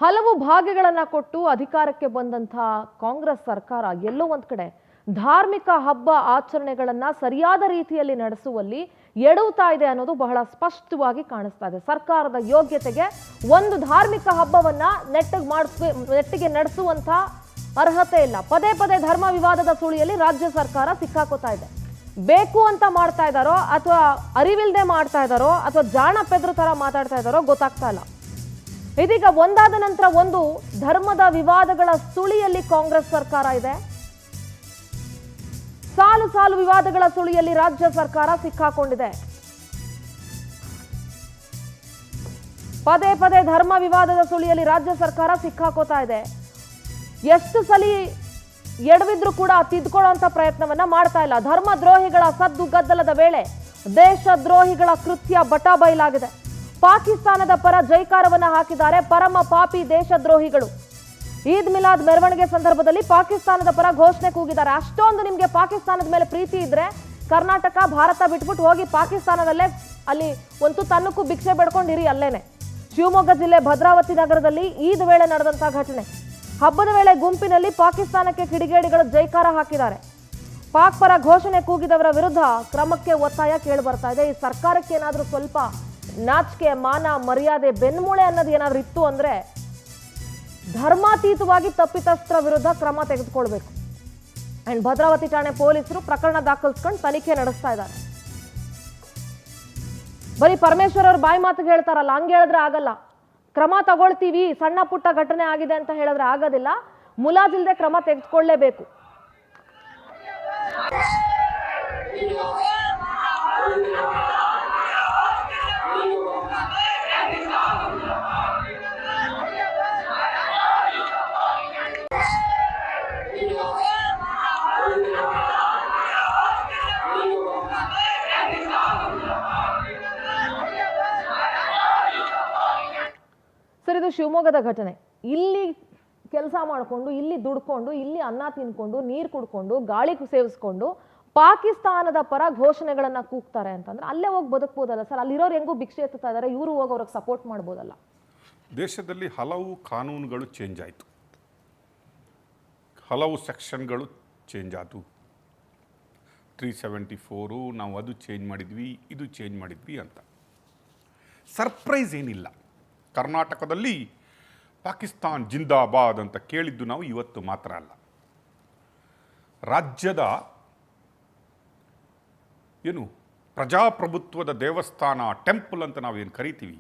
ಹಲವು ಭಾಗ್ಯಗಳನ್ನು ಕೊಟ್ಟು ಅಧಿಕಾರಕ್ಕೆ ಬಂದಂಥ ಕಾಂಗ್ರೆಸ್ ಸರ್ಕಾರ ಎಲ್ಲೋ ಒಂದು ಕಡೆ ಧಾರ್ಮಿಕ ಹಬ್ಬ ಆಚರಣೆಗಳನ್ನು ಸರಿಯಾದ ರೀತಿಯಲ್ಲಿ ನಡೆಸುವಲ್ಲಿ ಎಡುತ್ತಾ ಇದೆ ಅನ್ನೋದು ಬಹಳ ಸ್ಪಷ್ಟವಾಗಿ ಕಾಣಿಸ್ತಾ ಇದೆ. ಸರ್ಕಾರದ ಯೋಗ್ಯತೆಗೆ ಒಂದು ಧಾರ್ಮಿಕ ಹಬ್ಬವನ್ನ ನೆಟ್ಟಿಗೆ ನಡೆಸುವಂತ ಅರ್ಹತೆ ಇಲ್ಲ. ಪದೇ ಪದೇ ಧರ್ಮ ವಿವಾದದ ಸುಳಿಯಲ್ಲಿ ರಾಜ್ಯ ಸರ್ಕಾರ ಸಿಕ್ಕಾಕೋತಾ ಇದೆ. ಬೇಕು ಅಂತ ಮಾಡ್ತಾ ಇದ್ದಾರೋ ಅಥವಾ ಅರಿವಿಲ್ದೆ ಮಾಡ್ತಾ ಇದ್ದಾರೋ ಅಥವಾ ಜಾಣ ಪೆದ್ರು ತರ ಮಾತಾಡ್ತಾ ಇದ್ದಾರೋ ಗೊತ್ತಾಗ್ತಾ ಇಲ್ಲ. ಇದೀಗ ಒಂದಾದ ನಂತರ ಒಂದು ಧರ್ಮದ ವಿವಾದಗಳ ಸುಳಿಯಲ್ಲಿ ಕಾಂಗ್ರೆಸ್ ಸರ್ಕಾರ ಇದೆ. ಸಾಲು ಸಾಲು ವಿವಾದಗಳ ಸುಳಿಯಲ್ಲಿ ರಾಜ್ಯ ಸರ್ಕಾರ ಸಿಕ್ಕಾಕೊಂಡಿದೆ. ಪದೇ ಪದೇ ಧರ್ಮ ವಿವಾದದ ಸುಳಿಯಲ್ಲಿ ರಾಜ್ಯ ಸರ್ಕಾರ ಸಿಕ್ಕಾಕೋತಾ ಇದೆ. ಎಷ್ಟು ಸಲಿ ಎಡವಿದ್ರು ಕೂಡ ತಿದ್ದುಕೊಳ್ಳುವಂತ ಪ್ರಯತ್ನವನ್ನ ಮಾಡ್ತಾ ಇಲ್ಲ. ಧರ್ಮ ದ್ರೋಹಿಗಳ ಸದ್ದು ಗದ್ದಲದ ವೇಳೆ ದೇಶ ದ್ರೋಹಿಗಳ ಕೃತ್ಯ ಬಟಾಬೈಲಾಗಿದೆ. ಪಾಕಿಸ್ತಾನದ ಪರ ಜೈಕಾರವನ್ನ ಹಾಕಿದ್ದಾರೆ ಪರಮ ಪಾಪಿ ದೇಶದ್ರೋಹಿಗಳು. ಈದ್ ಮಿಲಾದ್ ಮೆರವಣಿಗೆ ಸಂದರ್ಭದಲ್ಲಿ ಪಾಕಿಸ್ತಾನದ ಪರ ಘೋಷಣೆ ಕೂಗಿದ್ದಾರೆ. ಅಷ್ಟೊಂದು ನಿಮ್ಗೆ ಪಾಕಿಸ್ತಾನದ ಮೇಲೆ ಪ್ರೀತಿ ಇದ್ರೆ ಕರ್ನಾಟಕ ಭಾರತ ಬಿಟ್ಬಿಟ್ಟು ಹೋಗಿ ಪಾಕಿಸ್ತಾನದಲ್ಲೇ ಅಲ್ಲಿ ಒಂದು ತನ್ನಕ್ಕೂ ಭಿಕ್ಷೆ ಬೇಡ್ಕೊಂಡಿರಿ ಅಲ್ಲೇನೆ. ಶಿವಮೊಗ್ಗ ಜಿಲ್ಲೆ ಭದ್ರಾವತಿ ನಗರದಲ್ಲಿ ಈದ್ ವೇಳೆ ನಡೆದಂತಹ ಘಟನೆ. ಹಬ್ಬದ ವೇಳೆ ಗುಂಪಿನಲ್ಲಿ ಪಾಕಿಸ್ತಾನಕ್ಕೆ ಕಿಡಿಗೇಡಿಗಳು ಜೈಕಾರ ಹಾಕಿದ್ದಾರೆ. ಪಾಕ್ ಪರ ಘೋಷಣೆ ಕೂಗಿದವರ ವಿರುದ್ಧ ಕ್ರಮಕ್ಕೆ ಒತ್ತಾಯ ಕೇಳಿ ಬರ್ತಾ ಇದೆ. ಈ ಸರ್ಕಾರಕ್ಕೆ ಏನಾದ್ರೂ ಸ್ವಲ್ಪ ನಾಚಿಕೆ ಮಾನ ಮರ್ಯಾದೆ ಬೆನ್ಮೂಳೆ ಅನ್ನೋದು ಏನಾದ್ರೂ ಇತ್ತು ಅಂದ್ರೆ ಧರ್ಮಾತೀತವಾಗಿ ತಪ್ಪಿತಸ್ಥರ ವಿರುದ್ಧ ಕ್ರಮ ತೆಗೆದುಕೊಳ್ಬೇಕು. ಅಂಡ್ ಭದ್ರಾವತಿ ಠಾಣೆ ಪೊಲೀಸರು ಪ್ರಕರಣ ದಾಖಲಿಸ್ಕೊಂಡು ತನಿಖೆ ನಡೆಸ್ತಾ ಇದ್ದಾರೆ. ಬರೀ ಪರಮೇಶ್ವರ್ ಅವ್ರ ಬಾಯಿ ಮಾತಿಗೆ ಹೇಳ್ತಾರಲ್ಲ, ಹಂಗೆ ಹೇಳಿದ್ರೆ ಆಗಲ್ಲ. ಕ್ರಮ ತಗೊಳ್ತೀವಿ, ಸಣ್ಣ ಪುಟ್ಟ ಘಟನೆ ಆಗಿದೆ ಅಂತ ಹೇಳಿದ್ರೆ ಆಗೋದಿಲ್ಲ. ಮುಲಾಜಿಲ್ದೆ ಕ್ರಮ ತೆಗೆದುಕೊಳ್ಳಲೇಬೇಕು. ಸರ್, ಇದು ಶಿವಮೊಗ್ಗದ ಘಟನೆ. ಇಲ್ಲಿ ಕೆಲಸ ಮಾಡಿಕೊಂಡು, ಇಲ್ಲಿ ದುಡ್ಕೊಂಡು, ಇಲ್ಲಿ ಅನ್ನ ತಿನ್ಕೊಂಡು, ನೀರು ಕುಡ್ಕೊಂಡು, ಗಾಳಿ ಸೇವಿಸ್ಕೊಂಡು ಪಾಕಿಸ್ತಾನದ ಪರ ಘೋಷಣೆಗಳನ್ನ ಕೂಗ್ತಾರೆ ಅಂತಂದ್ರೆ ಅಲ್ಲೇ ಹೋಗಿ ಬದುಕಬಹುದಲ್ಲ ಸರ್? ಅಲ್ಲಿರೋರು ಹೆಂಗೂ ಭಿಕ್ಷೆ ಎತ್ತುತ್ತಾ ಇದ್ದಾರೆ, ಇವರು ಹೋಗಿ ಅವ್ರಿಗೆ ಸಪೋರ್ಟ್ ಮಾಡ್ಬೋದಲ್ಲ? ದೇಶದಲ್ಲಿ ಹಲವು ಕಾನೂನುಗಳು ಚೇಂಜ್ ಆಯಿತು, ಹಲವು ಸೆಕ್ಷನ್ಗಳು ಚೇಂಜ್ ಆದವು. 374 ನಾವು ಅದು ಚೇಂಜ್ ಮಾಡಿದ್ವಿ, ಇದು ಚೇಂಜ್ ಮಾಡಿದ್ವಿ ಅಂತ. ಸರ್ಪ್ರೈಸ್ ಏನಿಲ್ಲ. ಕರ್ನಾಟಕದಲ್ಲಿ ಪಾಕಿಸ್ತಾನ್ ಜಿಂದಾಬಾದ್ ಅಂತ ಕೇಳಿದ್ದು ನಾವು ಇವತ್ತು ಮಾತ್ರ ಅಲ್ಲ. ರಾಜ್ಯದ ಏನು ಪ್ರಜಾಪ್ರಭುತ್ವದ ದೇವಸ್ಥಾನ, ಟೆಂಪಲ್ ಅಂತ ನಾವೇನು ಕರಿತೀವಿ,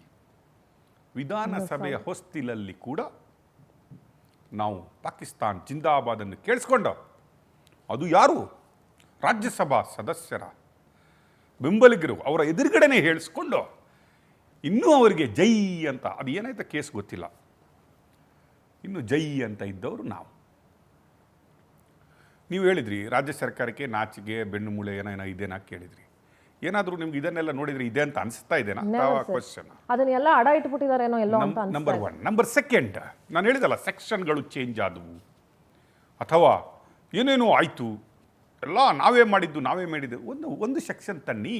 ವಿಧಾನಸಭೆಯ ಹೊಸ್ತಿಲಲ್ಲಿ ಕೂಡ ನಾವು ಪಾಕಿಸ್ತಾನ್ ಜಿಂದಾಬಾದನ್ನು ಕೇಳಿಸ್ಕೊಂಡು, ಅದು ಯಾರು ರಾಜ್ಯಸಭಾ ಸದಸ್ಯರ ಬೆಂಬಲಿಗರು ಅವರ ಎದುರುಗಡೆನೇ ಹೇಳಿಸ್ಕೊಂಡು ಇನ್ನೂ ಅವರಿಗೆ ಜೈ ಅಂತ, ಅದು ಏನಾಯ್ತು ಕೇಸ್ ಗೊತ್ತಿಲ್ಲ, ಇನ್ನು ಜೈ ಅಂತ ಇದ್ದವರು ನಾವು. ನೀವು ಹೇಳಿದ್ರಿ ರಾಜ್ಯ ಸರ್ಕಾರಕ್ಕೆ ನಾಚಿಗೆ ಬೆನ್ನುಮೂಳೆ ಏನೋ ಇದೇನಾ ಕೇಳಿದ್ರಿ. ಏನಾದರೂ ನಿಮ್ಗೆ ಇದನ್ನೆಲ್ಲ ನೋಡಿದ್ರೆ ಇದೆ ಅಂತ ಅನಿಸ್ತಾ ಇದೆನಾ? ಕ್ವಶನ್ ಅದನ್ನೆಲ್ಲ ಅಡ ಇಟ್ಬಿಟ್ಟಿದಾರೇನೋ ಎಲ್ಲೋ ಅಂತ. ನಂಬರ್ 1. ನಂಬರ್ 2, ನಾನು ಹೇಳಿದಲ್ಲ ಸೆಕ್ಷನ್ಗಳು ಚೇಂಜ್ ಆದವು ಅಥವಾ ಏನೇನೋ ಆಯಿತು, ಎಲ್ಲ ನಾವೇ ಮಾಡಿದ್ದು ಒಂದು ಸೆಕ್ಷನ್ ತನ್ನಿ.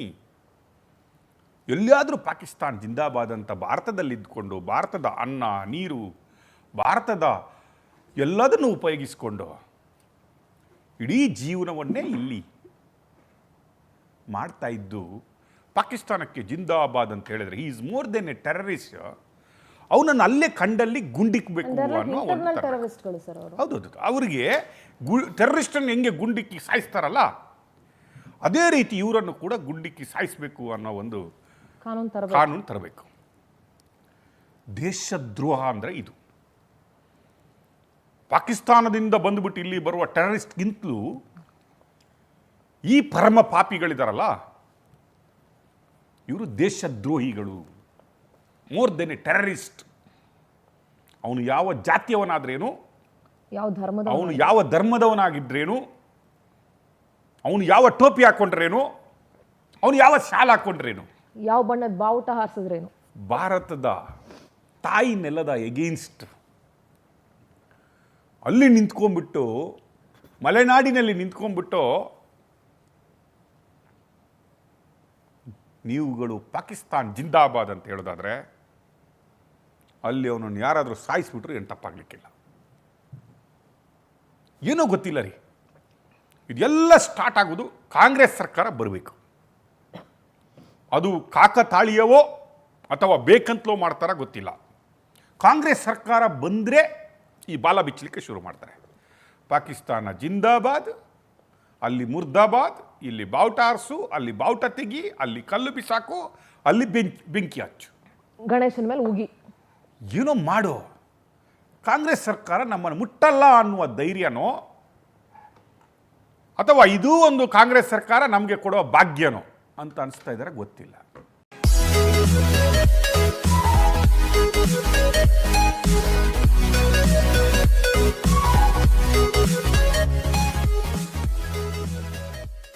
ಎಲ್ಲಿಯಾದರೂ ಪಾಕಿಸ್ತಾನ್ ಜಿಂದಾಬಾದ್ ಅಂತ ಭಾರತದಲ್ಲಿದ್ದುಕೊಂಡು ಭಾರತದ ಅನ್ನ ನೀರು ಭಾರತದ ಎಲ್ಲದನ್ನು ಉಪಯೋಗಿಸಿಕೊಂಡು ಇಡೀ ಜೀವನವನ್ನೇ ಇಲ್ಲಿ ಮಾಡ್ತಾ ಇದ್ದು ಪಾಕಿಸ್ತಾನಕ್ಕೆ ಜಿಂದಾಬಾದ್ ಅಂತ ಹೇಳಿದ್ರೆ is more than a terrorist. ಅವನನ್ನು ಅಲ್ಲೇ ಕಂಡಲ್ಲಿ ಗುಂಡಿಕ್ಬೇಕು ಅನ್ನೋ ಹೌದೌದು. ಅವರಿಗೆ ಟೆರರಿಸ್ಟನ್ನು ಹೆಂಗೆ ಗುಂಡಿಕ್ಕಿ ಸಾಯಿಸ್ತಾರಲ್ಲ, ಅದೇ ರೀತಿ ಇವರನ್ನು ಕೂಡ ಗುಂಡಿಕ್ಕಿ ಸಾಯಿಸಬೇಕು ಅನ್ನೋ ಒಂದು ಕಾನೂನು ತರಬೇಕು. ದೇಶದ್ರೋಹ ಅಂದರೆ ಇದು. ಪಾಕಿಸ್ತಾನದಿಂದ ಬಂದುಬಿಟ್ಟು ಇಲ್ಲಿ ಬರುವ ಟೆರರಿಸ್ಟ್ಗಿಂತಲೂ ಈ ಪರಮ ಪಾಪಿಗಳಿದಾರಲ್ಲ, ಇವರು ದೇಶದ್ರೋಹಿಗಳು. More than a terrorist. ಅವನು ಯಾವ ಜಾತಿಯವನಾದ್ರೇನು, ಅವನು ಯಾವ ಧರ್ಮದವನಾಗಿದ್ರೇನು, ಅವನು ಯಾವ ಟೋಪಿ ಹಾಕೊಂಡ್ರೇನು, ಅವನು ಯಾವ ಶಾಲೆ ಹಾಕೊಂಡ್ರೇನು, ಯಾವ ಬಣ್ಣದ ಬಾವುಟ ಹಾರಿಸಿದ್ರೇನು, ಭಾರತದ ತಾಯಿ ನೆಲದ ಎಗೇನ್ಸ್ಟ್ ಅಲ್ಲಿ ನಿಂತ್ಕೊಂಡ್ಬಿಟ್ಟು, ಮಲೆನಾಡಿನಲ್ಲಿ ನಿಂತ್ಕೊಂಡ್ಬಿಟ್ಟು ನೀವುಗಳು ಪಾಕಿಸ್ತಾನ್ ಜಿಂದಾಬಾದ್ ಅಂತ ಹೇಳೋದಾದ್ರೆ ಅಲ್ಲಿ ಅವನನ್ನು ಯಾರಾದರೂ ಸಾಯಿಸ್ಬಿಟ್ರು ಏನು ತಪ್ಪಾಗಲಿಕ್ಕಿಲ್ಲ. ಏನೋ ಗೊತ್ತಿಲ್ಲ ರೀ. ಇದೆಲ್ಲ ಸ್ಟಾರ್ಟ್ ಆಗೋದು ಕಾಂಗ್ರೆಸ್ ಸರ್ಕಾರ ಬರಬೇಕು. ಅದು ಕಾಕತಾಳೀಯವೋ ಅಥವಾ ಬೇಕಂತಲೋ ಮಾಡ್ತಾರ ಗೊತ್ತಿಲ್ಲ. ಕಾಂಗ್ರೆಸ್ ಸರ್ಕಾರ ಬಂದರೆ ಈ ಬಾಲ ಬಿಚ್ಚಲಿಕ್ಕೆ ಶುರು ಮಾಡ್ತಾರೆ. ಪಾಕಿಸ್ತಾನ ಜಿಂದಾಬಾದ್, ಅಲ್ಲಿ ಮುರ್ದಾಬಾದ್, ಇಲ್ಲಿ ಬಾವುಟ ಆರಿಸು, ಅಲ್ಲಿ ಬಾವುಟ ತೆಗಿ, ಅಲ್ಲಿ ಕಲ್ಲು ಬಿಸಾಕು, ಅಲ್ಲಿ ಬೆಂಕಿ ಹಚ್ಚು, ಗಣೇಶನ ಮೇಲೆ ಉಗಿ, ಏನೋ ಮಾಡೋ. ಕಾಂಗ್ರೆಸ್ ಸರ್ಕಾರ ನಮ್ಮನ್ನು ಮುಟ್ಟಲ್ಲ ಅನ್ನುವ ಧೈರ್ಯನೋ ಅಥವಾ ಇದೂ ಒಂದು ಕಾಂಗ್ರೆಸ್ ಸರ್ಕಾರ ನಮಗೆ ಕೊಡೋ ಭಾಗ್ಯನೋ ಅಂತ ಅನಿಸ್ತಾ ಇದ್ದಾರೆ, ಗೊತ್ತಿಲ್ಲ.